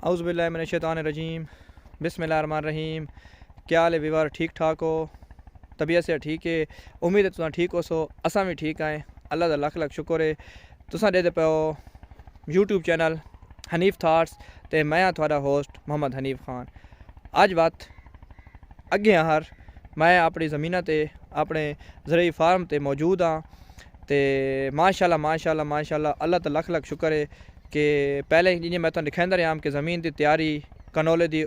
اعوذ باللہ من الشیطان الرجیم بسم اللہ الرحمن الرحیم۔ کیا حال ہے ویور؟ ٹھیک ٹھاک ہو؟ طبیعت سے ٹھیک ہے؟ امید ہے تساں ٹھیک ہو سو، اساں بھی ٹھیک آئیں۔ اللہ دا لکھ لکھ شکر ہے تساں دے پے ہو یوٹیوب چینل حنیف تھاٹس تے میں ہاں تھوڑا ہوسٹ محمد حنیف خان۔ اج بات اگے ہر میں اپنی زمینہ تے اپنے زرعی فارم تے موجود ہاں تے ماشاءاللہ اللہ تا لکھ لکھ شکر ہے کہ پہلے جی میں تو دکھائی رہا کہ زمین دی تیاری، کنولے دی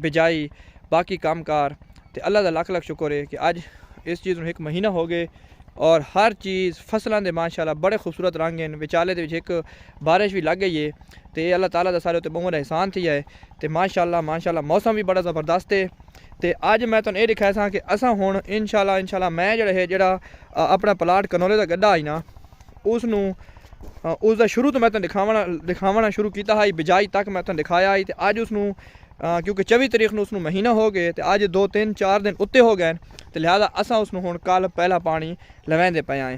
بجائی، باقی کام کار تے اللہ دا لکھ لکھ شکر ہے کہ اج اس چیز ایک مہینہ ہو گئے اور ہر چیز فصلاں دے ماشاءاللہ بڑے خوبصورت رنگ ہیں۔ وچالے دے وچ ایک بارش بھی لگ گئی ہے تے اللہ تعالیٰ دا سارے تے بہت احسان تھی ہے تے ماشاءاللہ موسم بھی بڑا زبردست ہے۔ تے اج میں تانوں یہ دکھایا سا کہ اساں ہن انشاءاللہ میں جڑا اپنا پلاٹ کنولے دا گڈھا آئی نا اس دا شروع تو میں دکھاونا شروع کیتا ہے، بجائی تک میں دکھایا ہے تے اج اس کیونکہ 24 تاریخ نو اس مہینہ ہو گئے تے اج 2-3-4 دن اتنے ہو گئے تے لہذا اساں اس ہن کل پہلا پانی لویندے پے آئے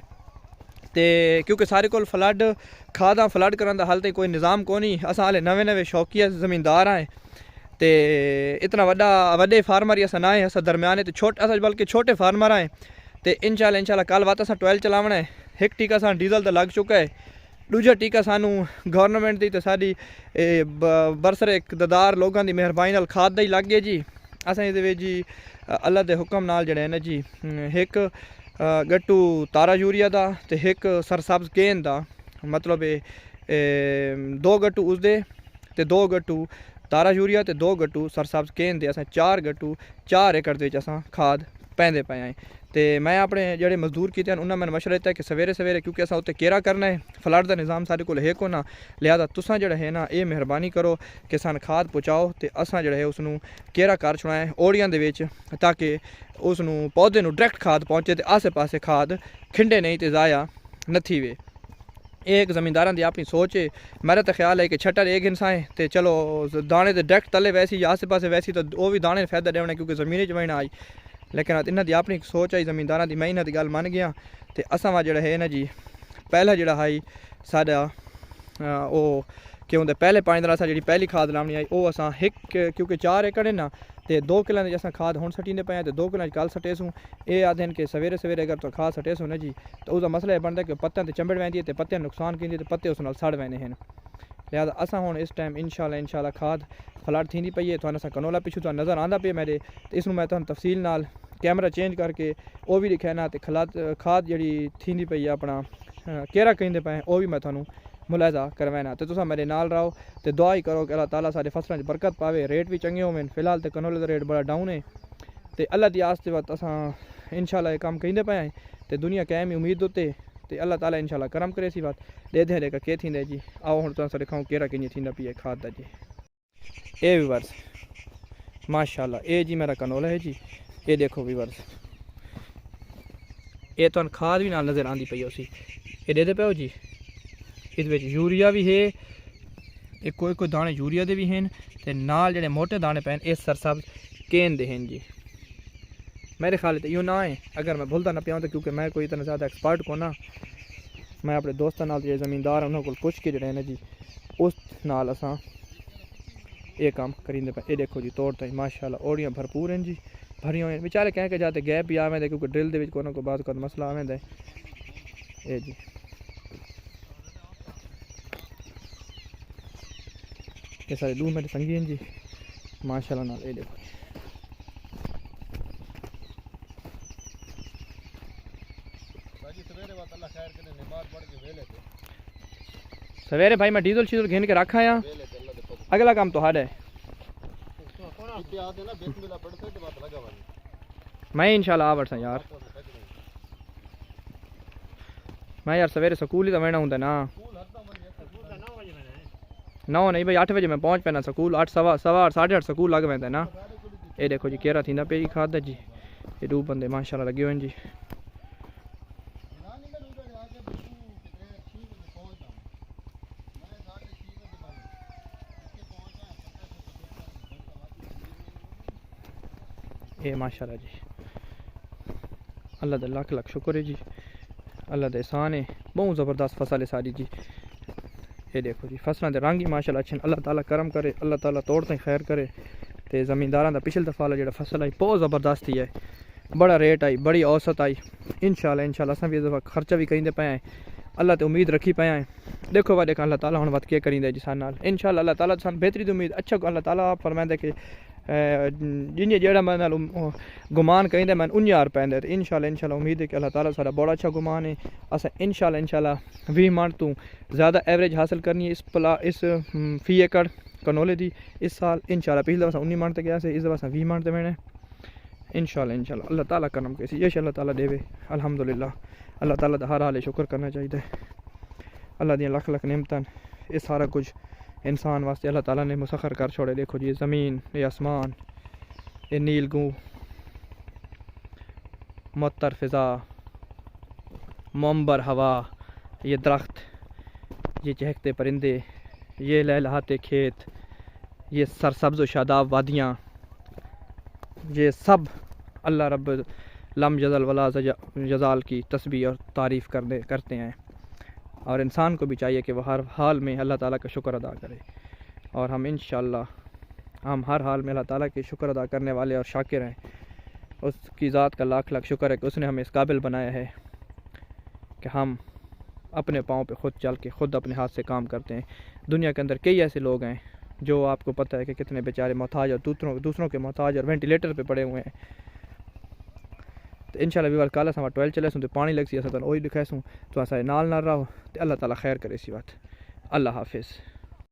تے کیونکہ سارے کول فلڈ کھاداں فلڈ کرن دا حال تے کوئی نظام کو نہیں۔ اساں ہلے نویں شوقیہ زمیندار ہیں تے اتنا وڈے فارمر ہی اساں نہ ہیں، اساں درمیانے تے چھوٹے اساں بلکہ چھوٹے فارمر ہیں تے انشاءاللہ کل وات اساں 12 چلاونا ہے۔ ایک ٹیکا سان ڈیزل دا لگ چکا ہے، دوجا ٹیکا سانو گورنمنٹ دی تے ساری برسر اقتدار لوگاں دی مہربانی نال کھاد دا ہی لگ گیا جی۔ اساں دے وچ جی اللہ دے حکم نال جڑے نا جی ایک گٹو تارا یوریا دا تے ایک سرسبز کین دا، مطلب 2 گٹو اس دے تے 2 گٹو تارا یوریا تے 2 گٹو سرسبز کین دے اساں 4 گٹو 4 ایکڑ دے وچ اساں کھاد پیندے پے آئے تے میں اپنے جڑے مزدور کیتے ہیں انہاں میں مشورہ دیتا ہے کہ سویرے کیونکہ اساں اوتے کیرا کرنا ہے، فلڈ دا نظام سارے کول ہے کونا، لہذا تساں جڑا ہے نا یہ مہربانی کرو کہ سان کھاد پہنچاؤ تے اساں جڑا ہے اس نوں کیرا کر چھڑائیں اوڑیاں دے وچ تاکہ اس نوں پودے نوں ڈائریکٹ کھاد پہنچے تے آسے پاسے کھاد کھنڈے نہیں تے ضائع نہ تھیوے۔ ایک زمینداراں دی اپنی سوچ ہے، میرا تو خیال ہے کہ چھٹر ایک انسان ہے تے چلو دانے تے ڈائریکٹ تلے ویسی یا آسے پاسے ویسی تو وہ بھی دانے فائدہ دیونا کیونکہ زمین چ وہنا آئی، لیکن انہاں دی اپنی سوچ آئی زمینداراں دی، میں انہاں دی گل من گیا تے اساں وا جڑا ہے نا جی پہلا جڑا ہے ساڈا او کہ ہوندے پہلے پانی دا اساں جڑی پہلی کھاد لاونی آئی او اساں کیونکہ 4 ایکڑ ہے نا تے 2 کلوں دے اساں کھاد ہن سٹیندے پے تے 2 کلوں کل سٹے سوں۔ اے آدھن کہ سویرے اگر تو کھاد سٹے سوں نا جی تو اس دا مسئلہ یہ بندا کہ پتیاں تے چمبڑ ویندی ہے تے پتیاں نقصان کیندی تے پتے اس نال سڑ ویندے ہیں، لہذا اساں ہن اس ٹائم انشاءاللہ کھاد فلڈ تھیندی پئی ہے۔ تھانوں اساں کنولا پیچھے تو نظر آندا پیا میرے تے اس نوں میں تھانوں تفصیل نال کیمرہ چینج کر کے وہ بھی دکھانا تے کھاد جڑی تھیندی پئی ہے اپنا کیرا کہندے پے وہ بھی میں تھانوں ملاحظہ کروانا تے تساں میرے نال رہو تے دعا ہی کرو کہ اللہ تعالیٰ سارے فصلاں وچ برکت پاوے، ریٹ بھی چنگے ہوون۔ فی الحال تے کنولے دا ریٹ بڑا ڈاؤن ہے تے اللہ دی آس تے وقت اساں انشاءاللہ یہ کام کہندے پے ہیں تے دنیا قائم امید ہوتے تے اللہ تعالیٰ انشاءاللہ کرم کرے سی بات دے دے کہ کی تھیندے جی۔ آؤ ہن تساں دکھاؤں کیرا کنجی تھیندا پیا کھاد دا جی۔ اے ویورز ماشاءاللہ اے جی میرا کنولا ہے جی، یہ دیکھو ویورز یہ تو کھاد بھی نال نظر آندی پئی اسی یہ دے پے ہو جی۔ اس وچ یوریا بھی ہے، ایک کوئی دانے یوریا دے بھی ہیں تے نال جڑے موٹے دانے پے اس سرسبز کین دے ہیں جی۔ میرے خیال تے یوں نہ ہے اگر میں بھولتا نہ پیا تو کیونکہ میں کوئی اتنا زیادہ ایکسپرٹ کو نہ، میں اپنے دوستاں نال جڑے زمیندار انہاں کول پوچھ کے جڑے نا جی اس نال اساں یہ کام کریندے پے۔ یہ دیکھو جی توڑ تائی ماشاءاللہ اوڑیاں بھرپور ہیں جی، بھری ہوئی ہیں بیچارے کہہ کے جاتے گیپ بھی آویں دے کیونکہ ڈرل دے وچ کوئی نہ کوئی بعض مسئلہ آویں دے۔ اے جی یہ سارے دو میرے سنگی ہیں جی ماشاءاللہ نال۔ اے دیکھو سویرے بھائی میں ڈیزل شیزل گھن کے رکھا آیا، اگلا کام تو ہے میں انشاءاللہ آ وڑساں یار۔ میں یار سویرے سکول ہی تو وینا ہوں نا، 9 نہیں بھائی 8 بجے میں پہنچ پینا سکول، 8 سوا 8 8:30 سکول لگ ویندے نا۔ یہ دیکھو جی کیرا تھیندا پیا جی کھاد دا جی، یہ 2 بندے ماشاءاللہ لگے ہوئے ہیں جی۔ یہ ماشاءاللہ جی اللہ دا لکھ شکر ہے جی، اللہ دا احسان ہے، بہت زبردست فصل ہے ساری جی۔ یہ دیکھو جی فصلیں دے رنگ ہی ماشاءاللہ اچھے اللہ تعالیٰ کرم کرے، اللہ تعالیٰ توڑتے خیر کرے تے زمینداراں دا پچھلے دفعہ والا جڑا فصل آئی بہت زبردست ہی ہے، بڑا ریٹ آئی، بڑی اوسط آئی۔ انشاءاللہ اساں بھی اس دفعہ خرچہ بھی کریندے پے ہیں، اللہ تے امید رکھی پے ہیں۔ دیکھو وا دیکھا اللہ تعالیٰ ہن وقت کے کریندے جی سان نال انشاءاللہ اللہ تعالیٰ سان بہتری دی امید اچھا اللہ تعالیٰ فرمائندا کہ جن جڑا میں نال گمان کریندے میں 19,000 پیندے تے انشاءاللہ امید ہے کہ اللہ تعالیٰ سارا بڑا اچھا گمان ہے، اساں انشاءاللہ 20 من تو زیادہ ایوریج حاصل کرنی ہے اس فی ایکڑ کنولے دی اس سال انشاءاللہ۔ پچھلے دفعہ 19 من تے گیا سے، اس دفعہ 20 من تے میں انشاءاللہ اللہ تعالیٰ کرم کیسی یہ اللہ تعالیٰ دے الحمدللہ۔ اللہ تعالیٰ دا ہر حال شکر کرنا چاہیے، اللہ دیاں لکھ لکھ نعمتاں یہ سارا کچھ انسان واسطے اللہ تعالیٰ نے مسخر کر چھوڑے۔ دیکھو جی زمین، یہ آسمان، یہ نیل گوں، معطر فضا، منبر ہوا، یہ درخت، یہ چہکتے پرندے، یہ لہلہاتے کھیت، یہ سرسبز و شاداب وادیاں، یہ سب اللہ رب لم یزل ولا یزال کی تسبیح اور تعریف کرتے ہیں، اور انسان کو بھی چاہیے کہ وہ ہر حال میں اللہ تعالیٰ کا شکر ادا کرے، اور ہم انشاءاللہ ہم ہر حال میں اللہ تعالیٰ کے شکر ادا کرنے والے اور شاکر ہیں۔ اس کی ذات کا لاکھ لاکھ شکر ہے کہ اس نے ہمیں اس قابل بنایا ہے کہ ہم اپنے پاؤں پہ خود چل کے خود اپنے ہاتھ سے کام کرتے ہیں۔ دنیا کے اندر کئی ایسے لوگ ہیں جو آپ کو پتہ ہے کہ کتنے بیچارے محتاج اور دوسروں کے محتاج اور وینٹیلیٹر پہ پڑے ہوئے ہیں۔ تو انشاءاللہ بھی وال کالا سما 12 چلے سوں تو پانی لگ سی اساں وہی دکھائے سوں تو اسا نال رہو تے اللہ تعالیٰ خیر کرے سی بات۔ اللہ حافظ۔